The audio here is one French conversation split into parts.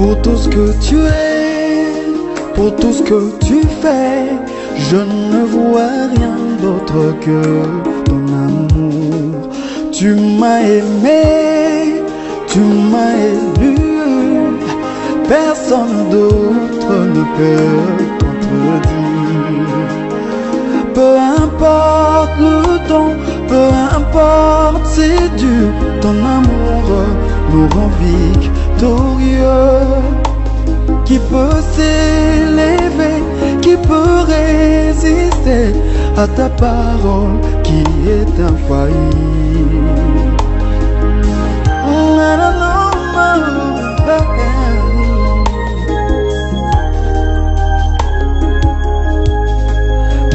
Pour tout ce que tu es, pour tout ce que tu fais, je ne vois rien d'autre que ton amour. Tu m'as aimé, tu m'as élu, personne d'autre ne peut contredire. Peu importe le temps, peu importe c'est dur, ton amour nous rend victorieux. Qui peut s'élever, qui peut résister à ta parole qui est infaillible.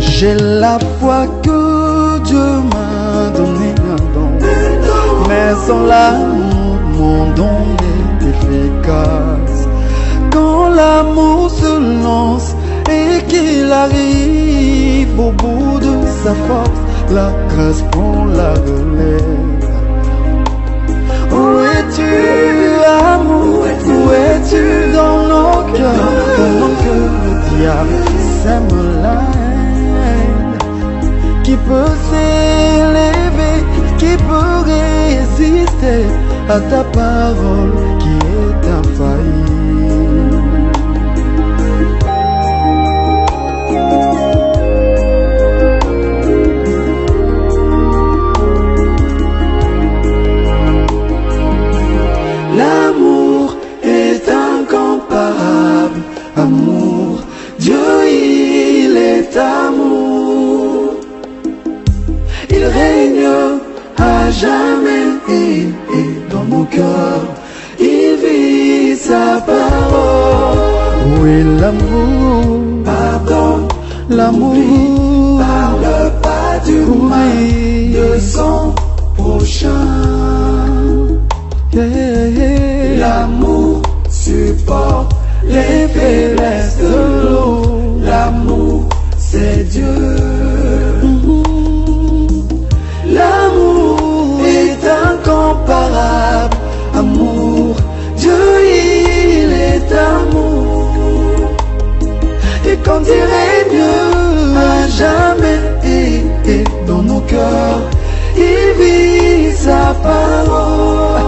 J'ai la foi que Dieu m'a donné un don, mais sans l'amour, mon don est efficace. Quand l'amour se lance et qu'il arrive au bout de sa force, la grâce prend la relève. Où es-tu, amour? Où es-tu dans nos cœurs? Pendant que le diable sème la haine. Qui peut s'élever, qui peut résister à ta parole qui est infaillible? L'amour est incomparable, amour, Dieu il est amour. Il règne à jamais et dans nos cœurs, il vit sa parole. Où est l'amour? Pardon, l'amour parle pas du mal de son prochain. L'amour supporte les faiblesses de l'eau. L'amour, c'est Dieu. L'amour est incomparable. Amour, Dieu, il est amour. Et quand il règne à jamais et dans nos cœurs, il vit sa parole.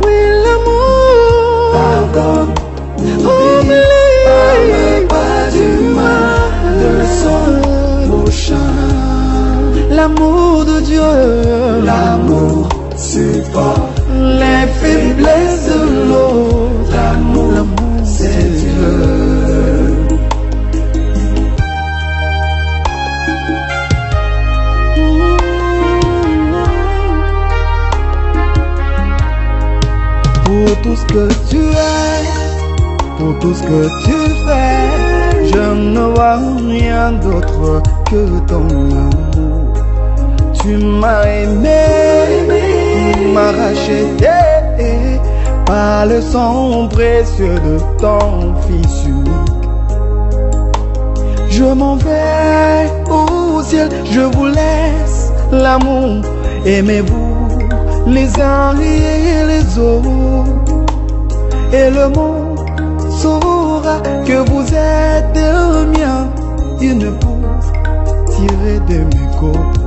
Oui, l'amour pardonne, oublie, parle pas du mal de son prochain. L'amour de Dieu, l'amour supporte les faiblesses de l'autre. L'amour, c'est Dieu. Pour tout ce que tu es, pour tout ce que tu fais, je ne vois rien d'autre que ton amour. Tu m'as aimé, m'as racheté par le sang précieux de ton Fils unique. Je m'en vais au ciel, je vous laisse l'amour, aimez-vous les uns et les autres, et le monde saura que vous êtes le mien. Il ne peut tirer de mes côtes.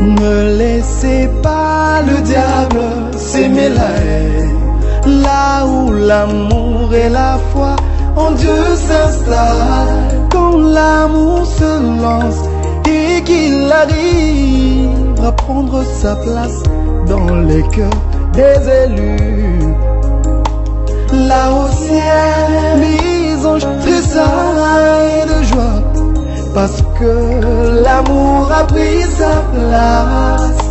Ne laissez pas le diable s'aimer la haine. Là où l'amour et la foi en Dieu s'installent, quand l'amour se lance et qu'il arrive à prendre sa place dans les cœurs des élus, là au ciel les anges tressaillent de joie, parce que l'amour a pris sa place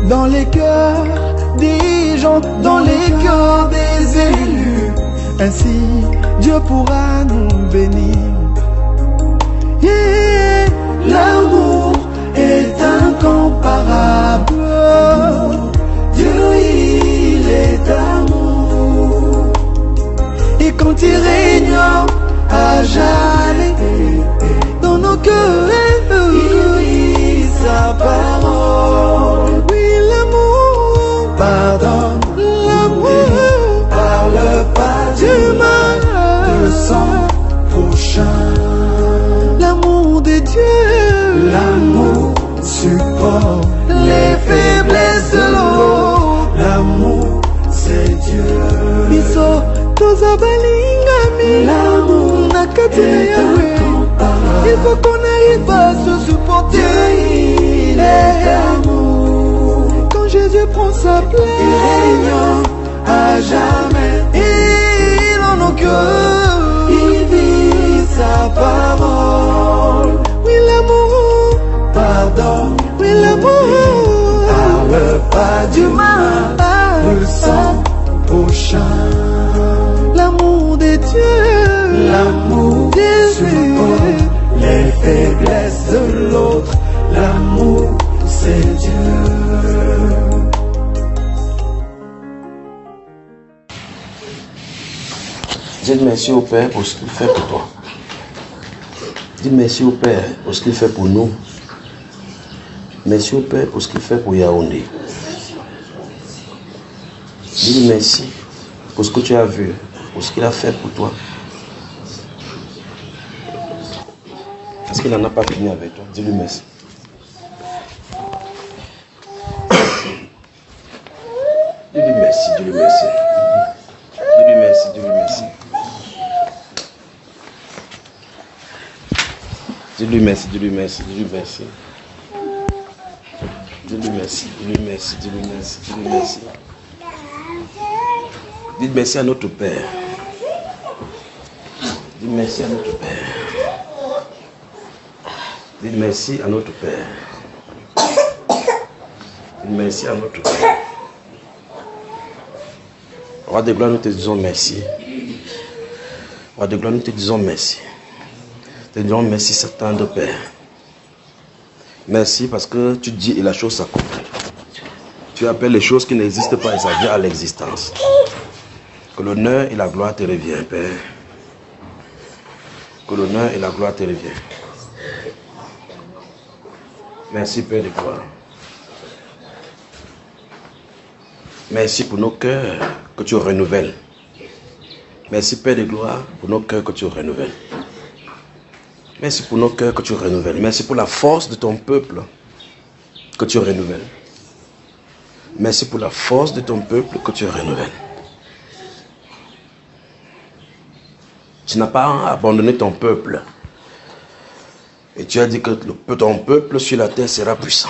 dans les cœurs des gens, dans les cœurs des élus. Ainsi Dieu pourra nous bénir. Yeah, l'amour est incomparable. Dieu il est amour. Et quand il règne à jamais dans nos cœurs, Dieu. L'amour supporte les faiblesses de l'autre. L'amour, c'est Dieu. Biso, toza balingami. L'amour n'a qu'à dire. Il faut qu'on arrive à se supporter. Il est amour. Quand Jésus prend sa place, il règne à jamais. Et il en a cœur. Il vit sa parole. Oui, l'amour pardonne. Oui, l'amour parle pas du mal de son prochain. L'amour de Dieu. L'amour supporte les faiblesses de l'autre. L'amour, c'est Dieu. Dites merci au Père pour ce qu'il fait pour toi. Dites merci au Père pour ce qu'il fait pour nous. Merci au Père pour ce qu'il fait pour Yaoundé. Dis merci pour ce que tu as vu, pour ce qu'il a fait pour toi. Parce qu'il n'en a pas fini avec toi. Dis-lui merci. Dis-lui merci, dis-lui merci. Dis-lui merci, dis-lui merci. Dis-lui merci, dis-lui merci, dis-lui merci. Dis-lui merci, dis-lui merci, dis-lui merci, dis-lui merci. Dites merci à notre Père. Dites merci à notre Père. Dites merci à notre Père. Dites merci à notre Père. Roi de gloire, nous te disons merci. Roi de gloire, nous te disons merci. Te disons merci, Satan de Père. Merci parce que tu dis et la chose s'accomplit. Tu appelles les choses qui n'existent pas et ça vient à l'existence. Que l'honneur et la gloire te reviennent, Père. Que l'honneur et la gloire te reviennent. Merci, Père de gloire. Merci pour nos cœurs que tu renouvelles. Merci, Père de gloire, pour nos cœurs que tu renouvelles. Merci pour nos cœurs que tu renouvelles. Merci pour la force de ton peuple que tu renouvelles. Merci pour la force de ton peuple que tu renouvelles. Tu n'as pas abandonné ton peuple. Et tu as dit que ton peuple sur la terre sera puissant.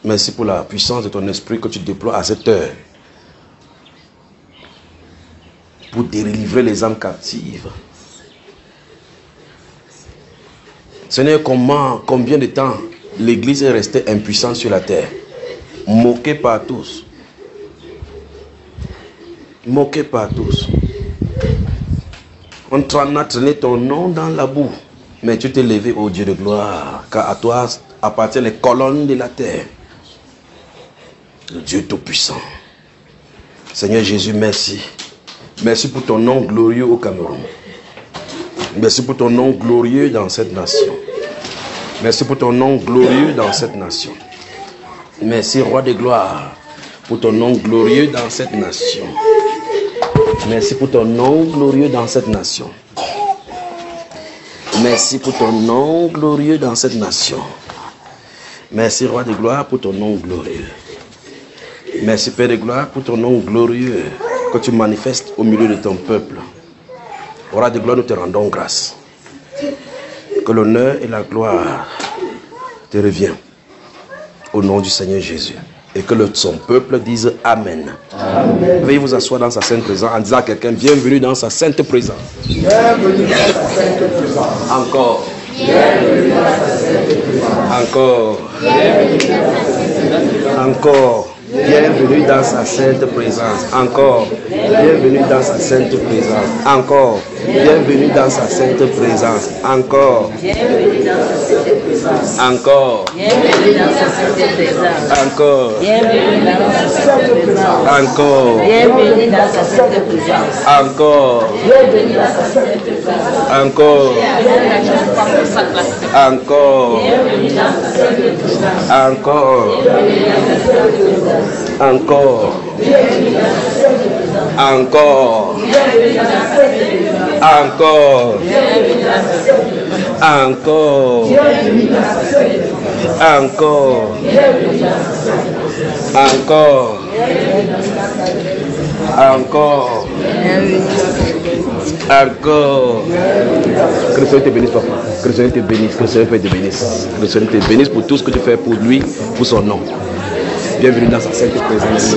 Merci pour la puissance de ton esprit que tu déploies à cette heure. Pour délivrer les âmes captives. Seigneur, combien de temps l'Église est restée impuissante sur la terre, moquée par tous. Moquée par tous. On a traîné ton nom dans la boue, mais tu t'es levé, ô Dieu de gloire, car à toi appartiennent les colonnes de la terre. Le Dieu Tout-Puissant. Seigneur Jésus, merci. Merci pour ton nom glorieux au Cameroun. Merci pour ton nom glorieux dans cette nation. Merci pour ton nom glorieux dans cette nation. Merci, Roi de gloire, pour ton nom glorieux dans cette nation. Merci pour ton nom glorieux dans cette nation. Merci pour ton nom glorieux dans cette nation. Merci, Roi de gloire, pour ton nom glorieux. Merci, Père de gloire, pour ton nom glorieux que tu manifestes au milieu de ton peuple. Roi de gloire, nous te rendons grâce. Que l'honneur et la gloire te reviennent au nom du Seigneur Jésus. Et que son peuple dise Amen. Amen. Veuillez vous asseoir dans sa sainte présence en disant à quelqu'un, bienvenue dans sa sainte présence. Bienvenue dans sa sainte présence. Encore. Bienvenue dans sa sainte présence. Encore. Encore. Bienvenue dans sa sainte présence. Encore. Bienvenue dans sa sainte présence. Encore. Bienvenue dans sa sainte présence. Encore. Bienvenue dans sa sainte présence. Encore. Bienvenue dans sa sainte présence. Encore. Bienvenue dans sa sainte présence. Encore. Bienvenue dans sa sainte présence. Encore. Bienvenue dans sa sainte présence. Encore. Encore. Bienvenue dans sa sainte présence. Encore. Encore. Encore. Encore. Encore. Encore. Encore. Encore. Encore. Que le Seigneur te bénisse, papa. Que le Seigneur te bénisse. Que le Seigneur te bénisse. Que le Seigneur te bénisse pour tout ce que tu fais pour lui, pour son nom. Bienvenue dans sa sainte présence.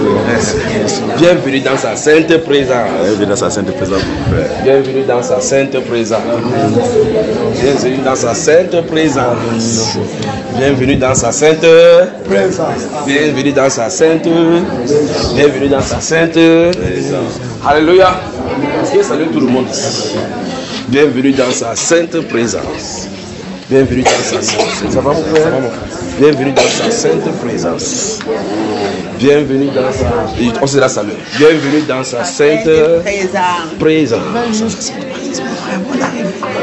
Bienvenue dans sa sainte présence. Bienvenue dans sa sainte présence. Bienvenue dans sa sainte présence. Bienvenue dans sa sainte présence. Bienvenue dans sa sainte présence. Bienvenue dans sa sainte. Bienvenue dans sa sainte. Alléluia. Salut tout le monde ici. Bienvenue dans sa sainte présence. Bienvenue dans sa sainte présence. Ça va mon frère? Bienvenue dans sa sainte présence. Bienvenue dans sa... On se la salue. Bienvenue dans sa sainte présence.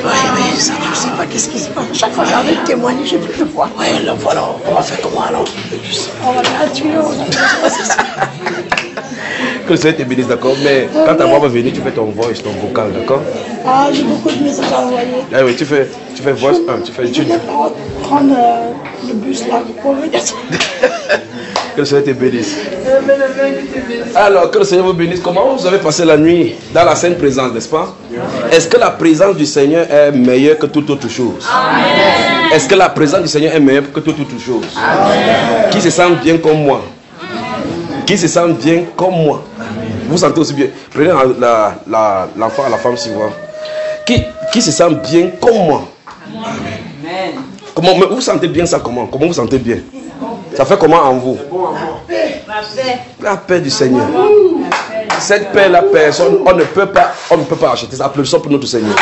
Oui, ça va, je sais pas qu'est-ce qui se passe. Chaque fois que j'avais témoigné, j'ai plus de foi. Oui, là, voilà, on va faire comment alors? On va faire un tuyau. Que le Seigneur te bénisse, d'accord? Mais quand ta voix va venir, tu fais ton voice, ton vocal, d'accord? Ah, j'ai beaucoup de messages à envoyer. Ah oui, tu fais voice 1, tu fais... Je vais prendre le bus là pour venir. Que le Seigneur te bénisse. Alors, que le Seigneur vous bénisse. Comment vous avez passé la nuit dans la sainte présence, n'est-ce pas? Est-ce que la présence du Seigneur est meilleure que toute autre chose? Est-ce que la présence du Seigneur est meilleure que toute autre chose? Qui se sent bien comme moi? Qui se sent bien comme moi? Vous sentez aussi bien? Prenez l'enfant à la femme suivante. Qui se sent bien comme moi? Comment, mais vous sentez bien ça comment? Comment vous sentez bien? Ça fait comment en vous? La paix du Seigneur. Cette paix, la personne, on ne peut pas acheter ça. Applaudissons pour notre Seigneur.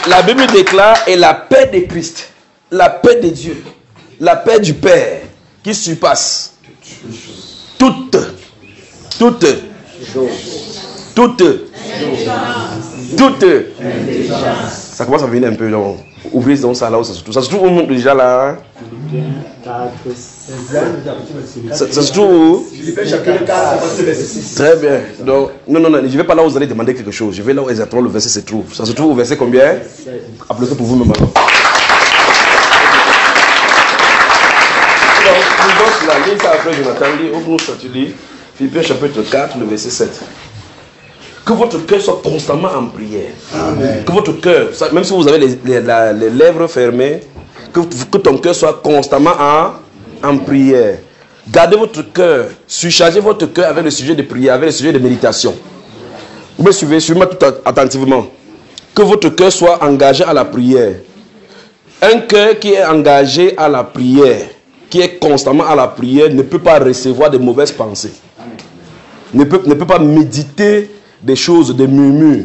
La Bible déclare et la paix de Christ, la paix de Dieu, la paix du Père qui surpasse toute. Ça commence à venir un peu. Donc, ouvrez donc ça là où ça se trouve. Ça se trouve où déjà là? Ça se trouve où? Très bien. Donc, non, je ne vais pas là où vous allez demander quelque chose. Je vais là où exactement le verset se trouve. Ça se trouve au verset combien? Applaudissez pour vous-même maintenant. Donc, la ligne, ça après Jonathan lit, ouvre-nous ça, tu lis. Philippiens chapitre 4, le verset 7. Que votre cœur soit constamment en prière. Amen. Que votre cœur, même si vous avez les lèvres fermées, que ton cœur soit constamment en prière. Gardez votre cœur, surchargez votre cœur avec le sujet de prière, avec le sujet de méditation. Vous me suivez, suivez-moi tout attentivement. Que votre cœur soit engagé à la prière. Un cœur qui est engagé à la prière, qui est constamment à la prière, ne peut pas recevoir de mauvaises pensées. Ne peut pas méditer des choses, des murmures.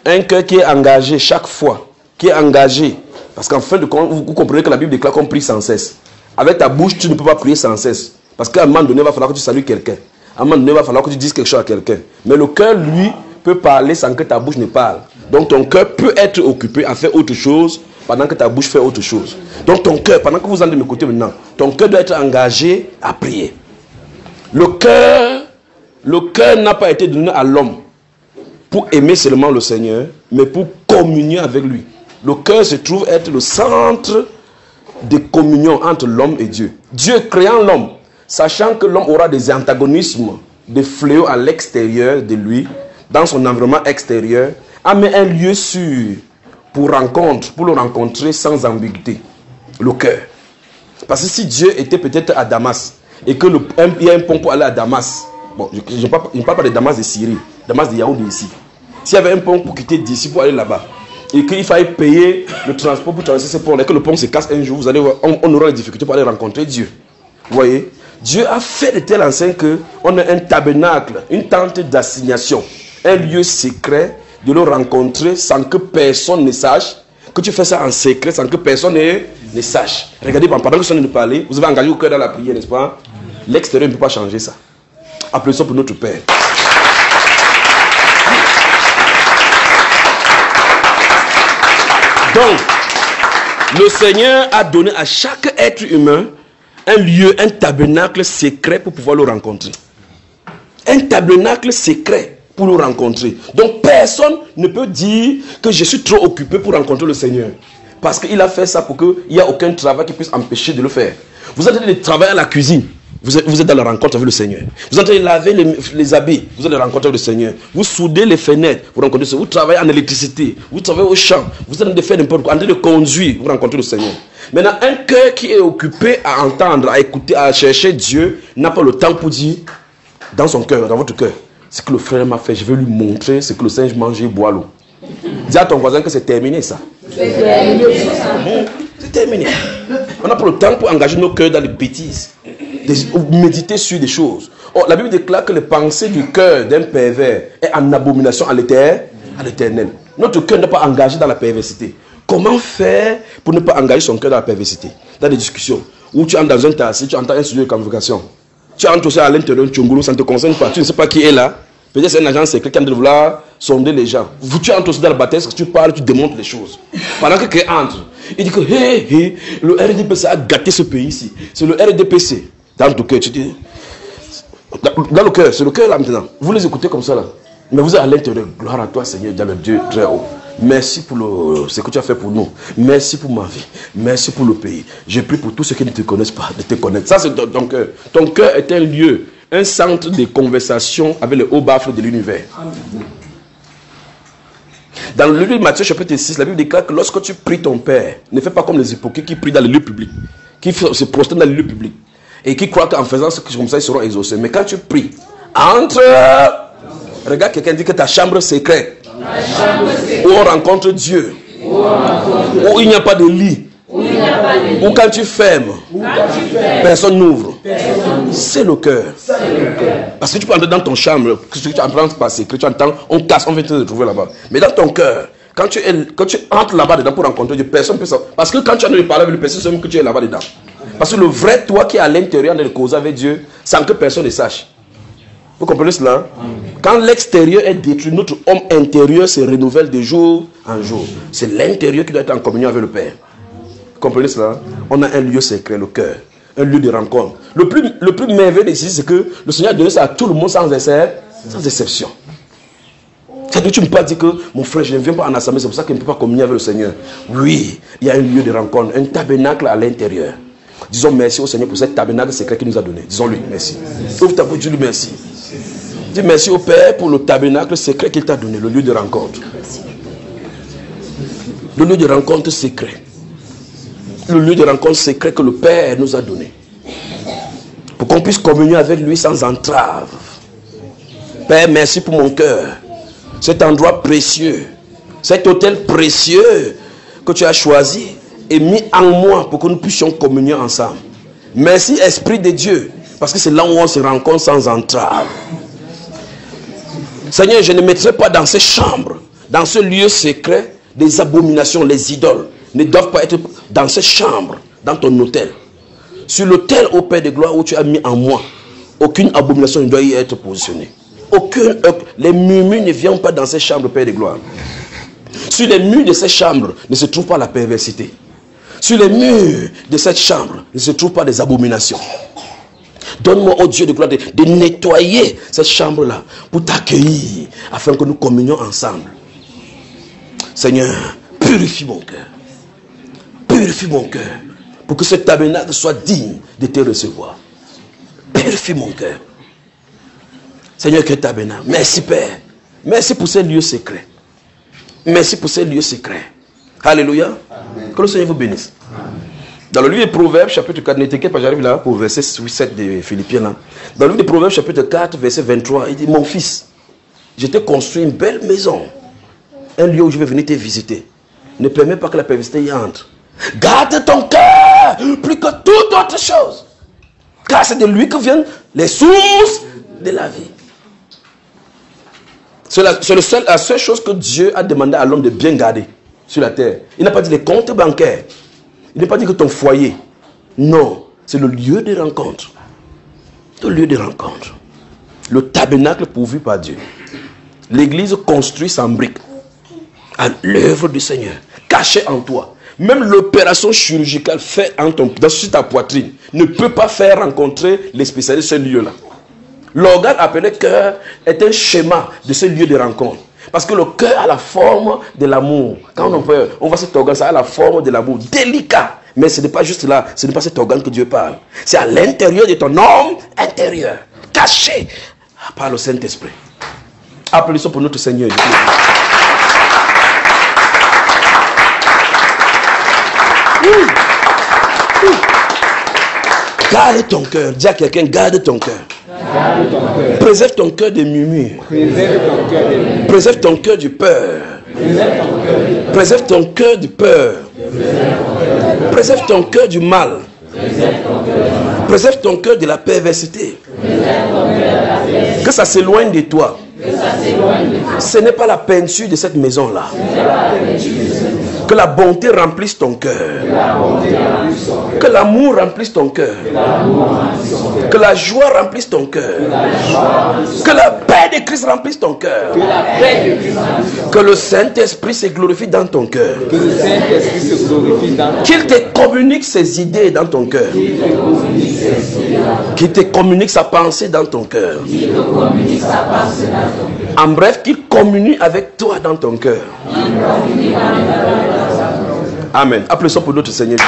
Un cœur qui est engagé chaque fois, qui est engagé, parce qu'en fin de compte, vous comprenez que la Bible déclare qu'on prie sans cesse. Avec ta bouche, tu ne peux pas prier sans cesse. Parce qu'à un moment donné, il va falloir que tu salues quelqu'un. À un moment donné, il va falloir que tu dises quelque chose à quelqu'un. Mais le cœur, lui, peut parler sans que ta bouche ne parle. Donc ton cœur peut être occupé à faire autre chose pendant que ta bouche fait autre chose. Donc ton cœur, pendant que vous allez m'écouter maintenant, ton cœur doit être engagé à prier. Le cœur n'a pas été donné à l'homme pour aimer seulement le Seigneur, mais pour communier avec lui. Le cœur se trouve être le centre de communion entre l'homme et Dieu. Dieu créant l'homme, sachant que l'homme aura des antagonismes, des fléaux à l'extérieur de lui, dans son environnement extérieur, a mis un lieu sûr pour le rencontrer sans ambiguïté. Le cœur. Parce que si Dieu était peut-être à Damas, et qu'il y a un pont pour aller à Damas, bon, je ne parle pas de Damas de Syrie, Damas de Yaoundé ici. S'il y avait un pont pour quitter d'ici pour aller là-bas, et qu'il fallait payer le transport pour traverser ce pont, et que le pont se casse un jour, vous allez voir, on aura des difficultés pour aller rencontrer Dieu. Vous voyez? Dieu a fait de telle enseigne qu'on a un tabernacle, une tente d'assignation, un lieu secret de le rencontrer sans que personne ne sache, que tu fais ça en secret sans que personne ne sache. Regardez, pendant que personne ne parle, vous avez engagé au cœur dans la prière, n'est-ce pas? L'extérieur ne peut pas changer ça. Applaudissons pour notre Père. Donc, le Seigneur a donné à chaque être humain un lieu, un tabernacle secret pour pouvoir le rencontrer. un tabernacle secret pour nous rencontrer. Donc personne ne peut dire que je suis trop occupé pour rencontrer le Seigneur. Parce qu'il a fait ça pour qu'il n'y ait aucun travail qui puisse empêcher de le faire. Vous êtes en train de travailler à la cuisine. Vous êtes dans la rencontre avec le Seigneur. Vous êtes en train de laver les habits. Vous êtes dans la rencontre avec le Seigneur. Vous soudez les fenêtres. Vous rencontrez le Seigneur. Vous travaillez en électricité. Vous travaillez au champ. Vous êtes en train de faire n'importe quoi. En train de conduire. Vous rencontrez le Seigneur. Maintenant, un cœur qui est occupé à entendre, à écouter, à chercher Dieu, n'a pas le temps pour dire dans son cœur, dans votre cœur, ce que le frère m'a fait, je vais lui montrer ce que le singe mange et boit l'eau. Dis à ton voisin que c'est terminé ça. C'est terminé. On n'a pas le temps pour engager nos cœurs dans les bêtises. Méditer sur des choses. Oh, la Bible déclare que les pensées du cœur d'un pervers est en abomination à l'Éternel. Notre cœur n'est pas engagé dans la perversité. Comment faire pour ne pas engager son cœur dans la perversité? Dans des discussions où tu entres dans un taxi, tu entends un sujet de convocation. Tu entres aussi à l'intérieur d'un tchongoulou, ça ne te concerne pas. Tu ne sais pas qui est là. Peut-être c'est un agent secret qui est en train de vouloir sonder les gens. Tu entres aussi dans le baptême, tu parles, tu démontres les choses. Pendant que quelqu'un entre, il dit que le RDPC a gâté ce pays ici. C'est le RDPC. Dans ton cœur, tu dis. Dans le cœur, c'est le cœur là maintenant. Vous les écoutez comme ça là. Mais vous êtes à l'intérieur. Gloire à toi, Seigneur, dans le Dieu très haut. Merci pour ce que tu as fait pour nous. Merci pour ma vie. Merci pour le pays. Je prie pour tous ceux qui ne te connaissent pas, de te connaître. Ça, c'est ton cœur. Ton cœur est un lieu, un centre de conversation avec les hauts baffles de l'univers. Dans le livre de Matthieu, chapitre 6, la Bible déclare que lorsque tu pries ton Père, ne fais pas comme les hypocrites qui prient dans les lieux publics, qui se prosternent dans les lieux publics et qui croient qu'en faisant ce comme ça, ils seront exaucés. Mais quand tu pries, entre. Regarde quelqu'un dit que ta chambre secrète. Où on rencontre Dieu. Où il n'y a pas de lit. Ou quand tu fermes, personne n'ouvre. C'est le cœur. Parce que tu peux entrer dans ton chambre, ce que tu entends par secret, tu entends, on casse, on vient te retrouver là-bas. Mais dans ton cœur, quand tu entres là-bas dedans pour rencontrer Dieu, personne ne peut savoir. Parce que quand tu as envie de parler avec le personne, c'est même que tu es là-bas dedans. Parce que le vrai toi qui est à l'intérieur de causer avec Dieu, sans que personne ne sache. Vous comprenez cela? Quand l'extérieur est détruit, notre homme intérieur se renouvelle de jour en jour. C'est l'intérieur qui doit être en communion avec le Père. Vous comprenez cela? On a un lieu secret, le cœur. Un lieu de rencontre. Le plus merveilleux ici, c'est que le Seigneur a donné ça à tout le monde sans exception. C'est-à-dire que tu ne peux pas dire que mon frère, je ne viens pas en assemblée, c'est pour ça qu'il ne peut pas communier avec le Seigneur. Oui, il y a un lieu de rencontre, un tabernacle à l'intérieur. Disons merci au Seigneur pour cette tabernacle secret qu'il nous a donné. Disons-lui merci. Ouvre ta bouche, dis-lui merci. Dis merci au Père pour le tabernacle secret qu'il t'a donné, le lieu de rencontre. Le lieu de rencontre secret. Le lieu de rencontre secret que le Père nous a donné. Pour qu'on puisse communier avec lui sans entrave. Père, merci pour mon cœur. Cet endroit précieux. Cet hôtel précieux que tu as choisi et mis en moi pour que nous puissions communier ensemble. Merci Esprit de Dieu. Parce que c'est là où on se rencontre sans entrave. Seigneur, je ne mettrai pas dans ces chambres, dans ce lieu secret, des abominations, les idoles ne doivent pas être dans cette chambre, dans ton hôtel. Sur l'autel au Père de gloire où tu as mis en moi, aucune abomination ne doit y être positionnée. Les murmures ne viennent pas dans ces chambres, Père de gloire. Sur les murs de ces chambres ne se trouve pas la perversité. Sur les murs de cette chambre ne se trouve pas des abominations. Donne-moi, oh Dieu de gloire, de nettoyer cette chambre-là pour t'accueillir, afin que nous communions ensemble. Seigneur, purifie mon cœur. Purifie mon cœur, pour que ce tabernacle soit digne de te recevoir. Purifie mon cœur. Seigneur, que tabernacle. Merci Père. Merci pour ces lieux secrets. Merci pour ces lieux secrets. Alléluia. Amen. Que le Seigneur vous bénisse. Amen. Dans le livre des Proverbes, chapitre 4, ne t'inquiète pas, j'arrive là pour verset 7 de Philippiens. Là. Dans le livre des Proverbes, chapitre 4, verset 23, il dit, mon fils, je t'ai construit une belle maison, un lieu où je vais venir te visiter. Ne permets pas que la perversité y entre. Garde ton cœur plus que toute autre chose. Car c'est de lui que viennent les sources de la vie. C'est la seule chose que Dieu a demandé à l'homme de bien garder sur la terre. Il n'a pas dit les comptes bancaires. Il n'a pas dit que ton foyer. Non, c'est le lieu de rencontre. Le lieu de rencontre. Le tabernacle pourvu par Dieu. L'église construite sans briques. À l'œuvre du Seigneur. Caché en toi. Même l'opération chirurgicale faite sur ta poitrine ne peut pas faire rencontrer les spécialistes de ce lieu-là. L'organe appelé cœur est un schéma de ce lieu de rencontre. Parce que le cœur a la forme de l'amour. Quand on voit cet organe, ça a la forme de l'amour. Délicat. Mais ce n'est pas juste là. Ce n'est pas cet organe que Dieu parle. C'est à l'intérieur de ton homme intérieur. Caché par le Saint-Esprit. Applaudissons pour notre Seigneur. Garde ton cœur. Dis à quelqu'un, garde ton cœur. Préserve ton cœur des murmures. Préserve ton cœur du peur. Préserve ton cœur du peur. Préserve ton cœur du mal. Préserve ton cœur de la perversité. Que ça s'éloigne de toi. Ce n'est pas la peinture de cette maison-là. Que la bonté remplisse ton cœur. Que l'amour remplisse ton cœur. Que la joie remplisse ton cœur. Que la paix de Christ remplisse ton cœur. Que le Saint-Esprit se glorifie dans ton cœur. Qu'il te communique ses idées dans ton cœur. Qu'il te communique sa pensée dans ton cœur. En bref, qu'il communique avec toi dans ton cœur. Amen. Applaudissons pour notre Seigneur.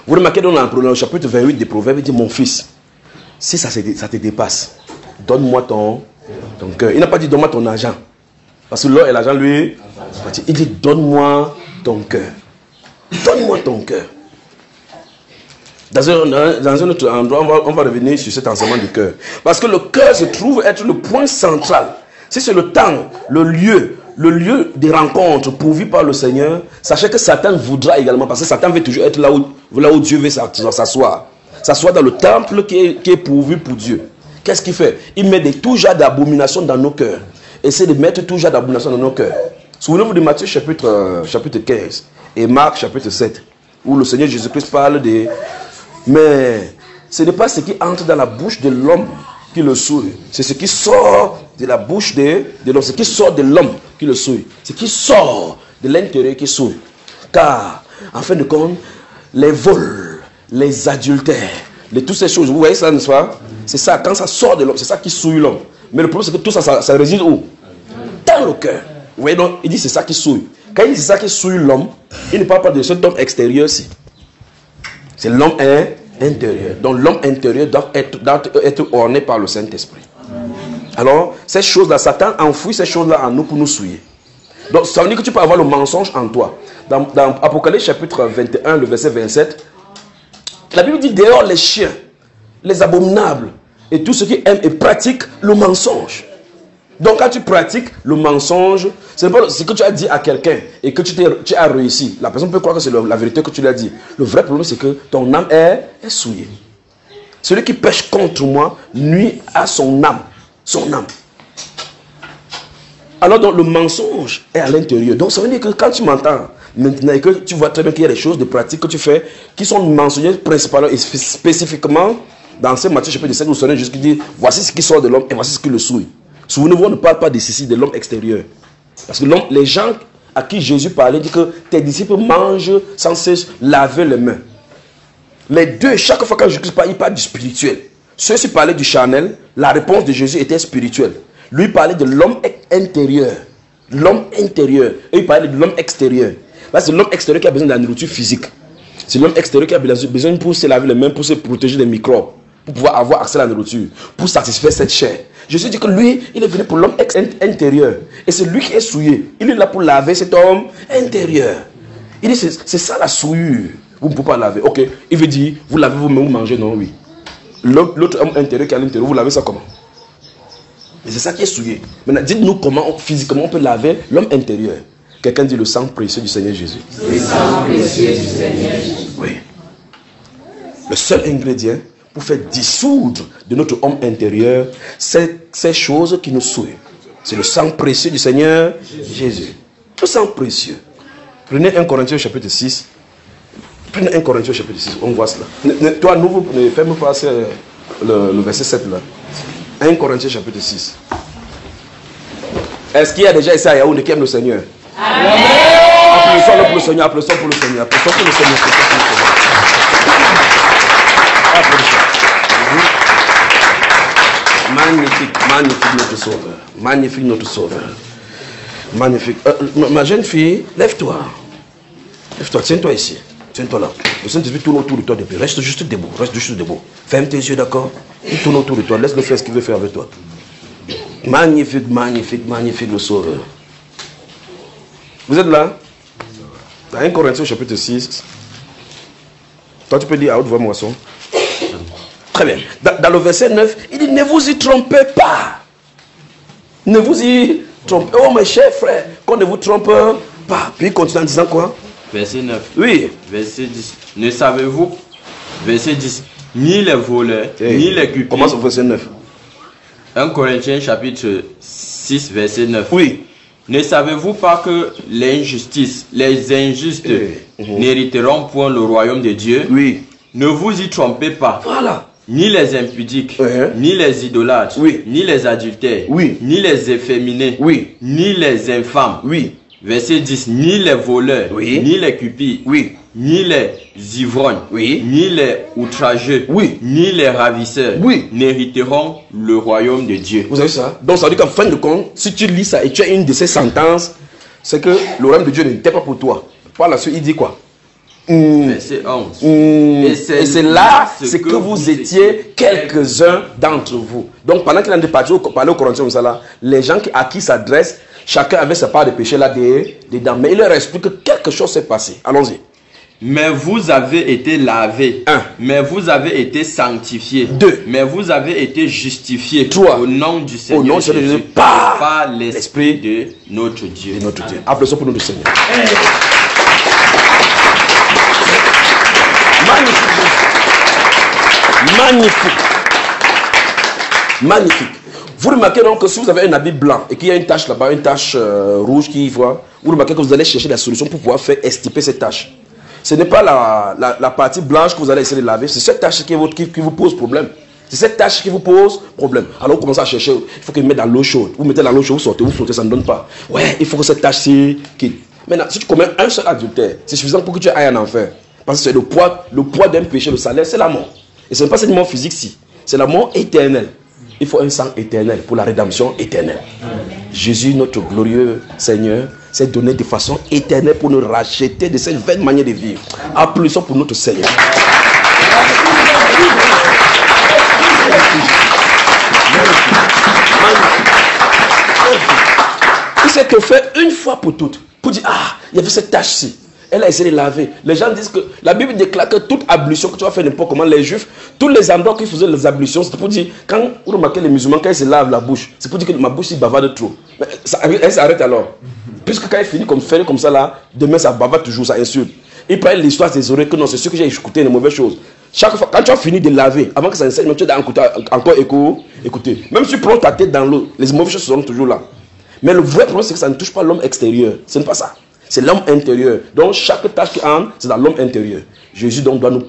Vous remarquez dans le chapitre 28 des Proverbes, il dit, mon fils, si ça te dépasse, donne-moi ton cœur. Il n'a pas dit donne-moi ton argent. Parce que l'or et l'argent, lui, il dit donne-moi ton cœur. Donne-moi ton cœur. Dans un autre endroit, on va revenir sur cet enseignement du cœur. Parce que le cœur se trouve être le point central. Si c'est le temps, le lieu des rencontres pourvu par le Seigneur, sachez que Satan voudra également, parce que Satan veut toujours être là où Dieu veut s'asseoir. S'asseoir dans le temple qui est pourvu pour Dieu. Qu'est-ce qu'il fait? Il met tout genre d'abomination dans nos cœurs. Essaie de mettre tout genre d'abomination dans nos cœurs. Souvenez-vous de Matthieu chapitre 15 et Marc chapitre 7, où le Seigneur Jésus-Christ parle de... Mais ce n'est pas ce qui entre dans la bouche de l'homme qui le souille. C'est ce qui sort de la bouche de l'homme. Ce qui sort de l'homme qui le souille. Ce qui sort de l'intérieur qui souille. Car, en fin de compte, les vols, les adultères, toutes ces choses, vous voyez ça, n'est-ce pas? C'est ça, quand ça sort de l'homme, c'est ça qui souille l'homme. Mais le problème, c'est que tout ça réside où? Dans le cœur. Vous voyez, donc, il dit c'est ça qui souille. Quand il dit c'est ça qui souille l'homme, il ne parle pas de cet homme extérieur-ci. C'est l'homme intérieur. Donc l'homme intérieur doit être orné par le Saint-Esprit. Alors, ces choses-là, Satan enfouit ces choses-là en nous pour nous souiller. Donc ça veut dire que tu peux avoir le mensonge en toi. Dans Apocalypse chapitre 21, le verset 27, la Bible dit dehors les chiens, les abominables et tous ceux qui aiment et pratiquent le mensonge. Donc quand tu pratiques le mensonge, ce n'est pas ce que tu as dit à quelqu'un et que tu as réussi. La personne peut croire que c'est la vérité que tu lui as dit. Le vrai problème, c'est que ton âme est souillée. Celui qui pêche contre moi nuit à son âme. Son âme. Alors donc le mensonge est à l'intérieur. Donc ça veut dire que quand tu m'entends maintenant et que tu vois très bien qu'il y a des choses de pratique que tu fais qui sont mensongères principalement et spécifiquement dans ce Matthieu chapitre 7 où le Seigneur Jésus dit voici ce qui sort de l'homme et voici ce qui le souille. Souvenez-vous, on ne parle pas de ceci, de l'homme extérieur. Parce que les gens à qui Jésus parlait disent que tes disciples mangent sans cesse laver les mains. Les deux, chaque fois que Jésus parle, il parle du spirituel. Ceux-ci parlaient du charnel, la réponse de Jésus était spirituelle. Lui il parlait de l'homme intérieur. L'homme intérieur. Et il parlait de l'homme extérieur. Là, c'est l'homme extérieur qui a besoin de la nourriture physique. C'est l'homme extérieur qui a besoin pour se laver les mains, pour se protéger des microbes, pour pouvoir avoir accès à la nourriture, pour satisfaire cette chair. Jésus dit que lui, il est venu pour l'homme intérieur. Et c'est lui qui est souillé. Il est là pour laver cet homme intérieur. Il dit, c'est ça la souillure. Vous ne pouvez pas laver. Ok, il veut dire, vous lavez vous-même, vous mangez, non, oui. L'autre homme intérieur qui est à l'intérieur, vous lavez ça comment? Et c'est ça qui est souillé. Maintenant, dites-nous comment, physiquement, on peut laver l'homme intérieur. Quelqu'un dit le sang précieux du Seigneur Jésus. Le sang précieux du Seigneur Jésus. Oui. Le seul ingrédient pour faire dissoudre de notre homme intérieur ces choses qui nous souillent. C'est le sang précieux du Seigneur Jésus. Le sang précieux. Prenez 1 Corinthiens chapitre 6. Prenez 1 Corinthiens chapitre 6. On voit cela. Toi, nous, ne fais-moi passer le verset 7 là. 1 Corinthiens chapitre 6. Est-ce qu'il y a déjà ici à Yaoundé qui aime le Seigneur? Amen. Applaudissons pour le Seigneur, applaudissons pour le Seigneur, applaudissons pour le Seigneur. Magnifique, magnifique notre sauveur. Magnifique notre sauveur. Magnifique. Ma jeune fille, lève-toi. Lève-toi, tiens-toi ici. Tiens-toi là. Le Saint-Esprit tourne autour de toi depuis. Reste juste debout. Reste juste debout. Ferme tes yeux, d'accord? Il tourne autour de toi. Laisse-le faire ce qu'il veut faire avec toi. Magnifique, magnifique, magnifique le sauveur. Vous êtes là? Dans 1 Corinthiens chapitre 6. Toi, tu peux dire à haute voix, moisson. Très bien. Dans le verset 9, il dit, ne vous y trompez pas. Ne vous y trompez pas. Oh, mes chers frères, qu'on ne vous trompe pas. Puis il continue en disant quoi? Verset 9. Oui. Verset 10. Ne savez-vous, verset 10, ni les voleurs, ni les cupides. Commence au verset 9. 1 Corinthiens chapitre 6, verset 9. Oui. Ne savez-vous pas que l'injustice, les injustes n'hériteront point le royaume de Dieu? Oui. Ne vous y trompez pas. Voilà. Ni les impudiques, ni les idolâtres, ni les adultères, ni les efféminés, ni les infâmes. Verset 10. Ni les voleurs, ni les cupides, ni les ivrognes, ni les outrageux, ni les ravisseurs n'hériteront le royaume de Dieu. Vous avez ça? Donc ça veut dire qu'en fin de compte, si tu lis ça et tu as une de ces sentences, c'est que le royaume de Dieu n'était pas pour toi. Par la suite, il dit quoi? Verset 11. Et c'est là ce que vous étiez quelques-uns d'entre vous. Donc pendant qu'il a parlé au Corinthiens comme ça là, les gens à qui s'adresse, chacun avait sa part de péché là dedans. Mais il leur explique que quelque chose s'est passé. Allons-y. Mais vous avez été lavés. 1. Mais vous avez été sanctifiés. 2. Mais vous avez été justifiés. 3. Au nom du Seigneur Jésus, par l'Esprit de notre Dieu. Applaudissons pour notre Seigneur. Magnifique. Magnifique. Vous remarquez donc que si vous avez un habit blanc et qu'il y a une tache là-bas, une tache rouge qui y voit, vous remarquez que vous allez chercher la solution pour pouvoir faire extirper cette tache. Ce n'est pas la partie blanche que vous allez essayer de laver, c'est cette tache qui vous pose problème. C'est cette tache qui vous pose problème. Alors vous commencez à chercher, il faut que vous mettez dans l'eau chaude. Vous mettez dans l'eau chaude, vous flottez, ça ne donne pas. Ouais, il faut que cette tache-ci quitte. Maintenant, si tu commets un seul adultère, c'est suffisant pour que tu ailles en enfer. Parce que c'est le poids d'un péché, le salaire, c'est la mort. Et ce n'est pas cette mort physique-ci, c'est la mort éternelle. Il faut un sang éternel pour la rédemption éternelle. Jésus, notre glorieux Seigneur, s'est donné de façon éternelle pour nous racheter de cette vaine manière de vivre. Applaudissons pour notre Seigneur. Il s'est fait une fois pour toutes. Pour dire, ah, il y avait cette tâche-ci. Elle a essayé de laver. Les gens disent que la Bible déclare que toute ablution que tu vas faire n'importe comment, les juifs, tous les endroits qui faisaient les ablutions, c'est pour dire, quand vous remarquez les musulmans, quand ils se lavent la bouche, c'est pour dire que ma bouche il bavarde trop. Mais elle s'arrête alors. Puisque quand il finit comme ça là, demain ça bavarde toujours, ça insulte. Il prend l'histoire des oreilles que non, c'est sûr que j'ai écouté les mauvaises choses. Chaque fois, quand tu as fini de laver, avant que ça enseigne, tu dois encore écouter. Même si tu prends ta tête dans l'eau, les mauvaises choses seront toujours là. Mais le vrai problème, c'est que ça ne touche pas l'homme extérieur. Ce n'est pas ça. C'est l'homme intérieur. Donc chaque tâche qui entre, c'est dans l'homme intérieur. Jésus donc doit nous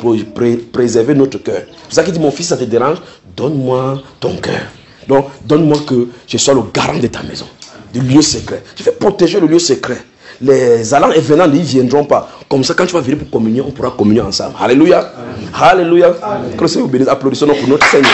préserver notre cœur. C'est pour ça qu'il dit, mon fils, ça te dérange, donne-moi ton cœur. Donc donne-moi que je sois le garant de ta maison, du lieu secret. Tu fais protéger le lieu secret. Les allants et venants, ils ne viendront pas. Comme ça, quand tu vas venir pour communier, on pourra communier ensemble. Alléluia. Alléluia. Que le Seigneur vous bénisse. Applaudissons pour notre Seigneur.